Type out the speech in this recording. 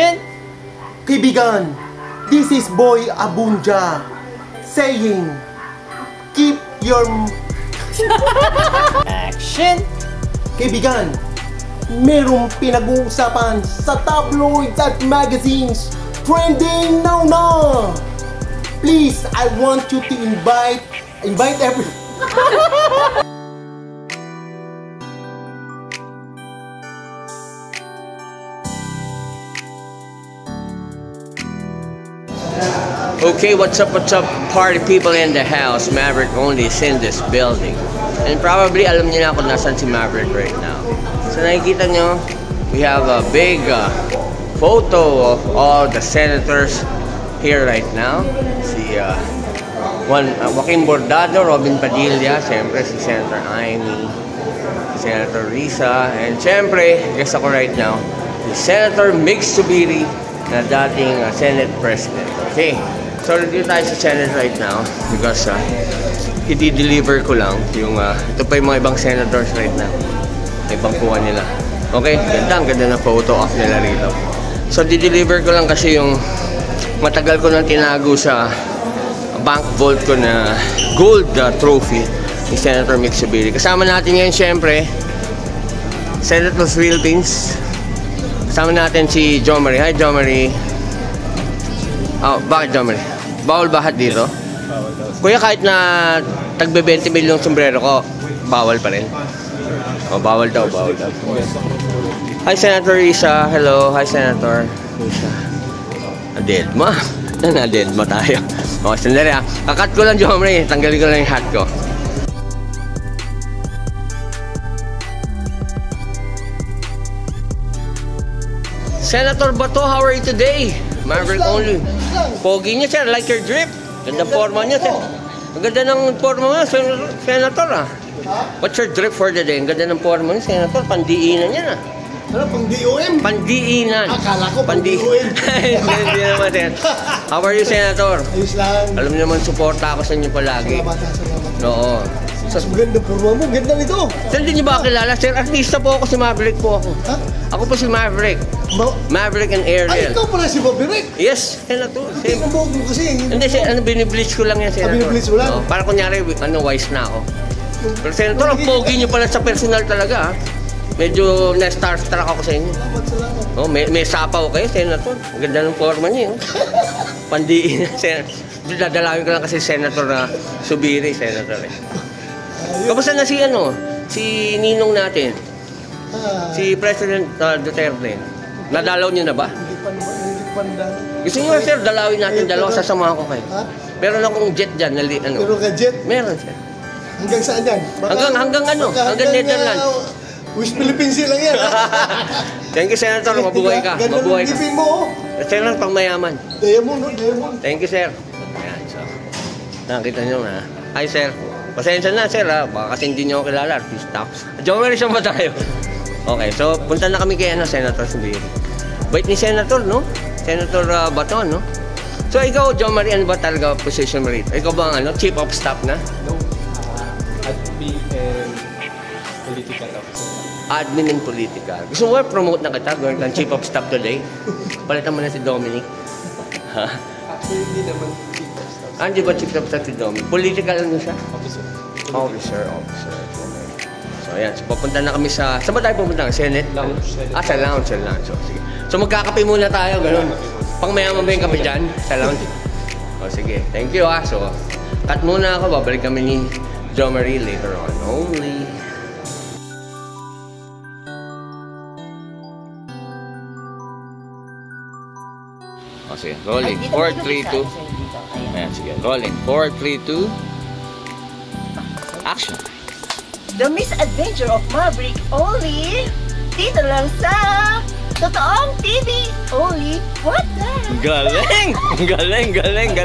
Action! Kaibigan, this is Boy Abunja saying, keep your... Action! Kaibigan, merong pinag-uusapan sa tabloids at magazines. Trending now na! Please, I want you to invite everyone. Okay, what's up, party people in the house? Maverick only is in this building. And probably alam niyo na kung nasan si Maverick right now. So nakikita nyo, we have a big photo of all the senators here right now. Si Joaquin Bordado, Robin Padilla, siyempre si Senator Amy, Senator Risa, and siyempre, guest ako right now, si Senator Mig Zubiri, na dating Senate President. Okay, so dito tayo sa Senate right now because i-deliver ko lang yung ito pa yung mga ibang senators right now. May bangkuhan nila. Okay, ganda ng photo op nila rito. So di-deliver ko lang kasi yung matagal ko nang tinago sa bank vault ko na gold trophy ni Senator Mig Zubiri. Kasama natin ngayon syempre Senate of Philippines. Kasama natin si Jo Marie. Hi, Jo Marie. Oh, bakit Jo Marie? Bawal bahat dito? Bawal daw. Kuya, kahit na tagbe 20 milyong sombrero ko, bawal pa rin? Oh, bawal daw. Hi, Senator Risa. Hello. Hi, Senator Risa. Na-deadma. Na-deadma tayo. Oh, sandali ah. Kakat ko lang, Jo Marie. Tanggalin ko lang yung hat ko. Senator Bato, how are you today? Maverick only. Pogi niya, sir. Like your drip. Ganda forma niya, sir. Ang ganda ng forma niya, Senator, ah. What's your drip for the day? Ang ganda ng forma niya, Senator. Pandiinan niya, ah. Ano, pang-DOM? Pandiinan. Akala ko pang-DOM. Hindi naman, sir. How are you, Senator? Ayos lang. Alam niyo naman, suporta ako sa inyo palagi. Salamat. Oo. Mas maganda forma mo. Ganda nito. Sir, hindi niyo ba kilala? Sir, artista po ako, si Maverick po ako. Ha? Ako po si Maverick. Maverick and Ariel. Ay, ikaw pala si Maverick. Yes, Senator. Hindi mo kasi. Hindi, binibleach ko lang yan, Senator. Binibleach mo lang? Para kunyari, wise na ako. Pero Senator, ang pogi niyo pala sa personal talaga, ha? Medyo na-starstruck ako sa inyo. Salamat. Oh, may sapaw kayo, Senator. Ang ganda ng forma niyo. Pandiin na, Senator. Dadalawin ko lang kasi Senator na Zubiri, Senator. Kamusta na si Ninong natin? Si President Duterte. Nadalaw niyo na ba? Hindi pa nadalaw. Gusto niyo, sir, dalawin natin dalawa, sasamahan ko kayo. Meron akong jet dyan. Meron ka jet? Meron, sir. Hanggang saan yan? Hanggang Netherlands. Wish Philippines lang yan. Thank you, Senator. Mabuhay ka. Mabuhay ka. Ganda ng mo. Senator, pang mayaman. Diamond, Diamond. Thank you, sir. Ayan, so. Nakita niyo na. Hi, sir. Pasensya na, sir, ha? Baka kasi hindi niyo ako kilala. Artista. Jo Marie, saan ba tayo? Okay, so punta na kami kay Senator Zubiri. Bait ni Senator, no? Senator Bato, no? So ikaw, Jo Marie, ano ba talaga position mo rito? Ikaw ba ang chief of staff na? No. Admin and political officer. Admin and political. Gusto mo promote na kita? Gawin kang chief of staff today? Palitan mo na si Dominic. Ha? Actually, hindi naman chief of staff. Hindi ba chief of staff si Dominic? Political ano siya? Officer. Officer. So ayan, so papunta na kami sa... Saan ba tayo pupunta? Senate? Lounge. Sa lounge. So, sige. So magkakape muna tayo, gano'n. Pang mayaman ba yung kape dyan? Sa lounge? O sige, thank you ah. So, cut muna ako. Babalik kami ni Jo Marie later on. Only... O sige, rolling. 4, 3, 2. Ayan, sige. Rolling. 4, 3, 2. Action. The Misadventure of Maverick only dito lang sa Totoong TV only. What the? Galing! Galing!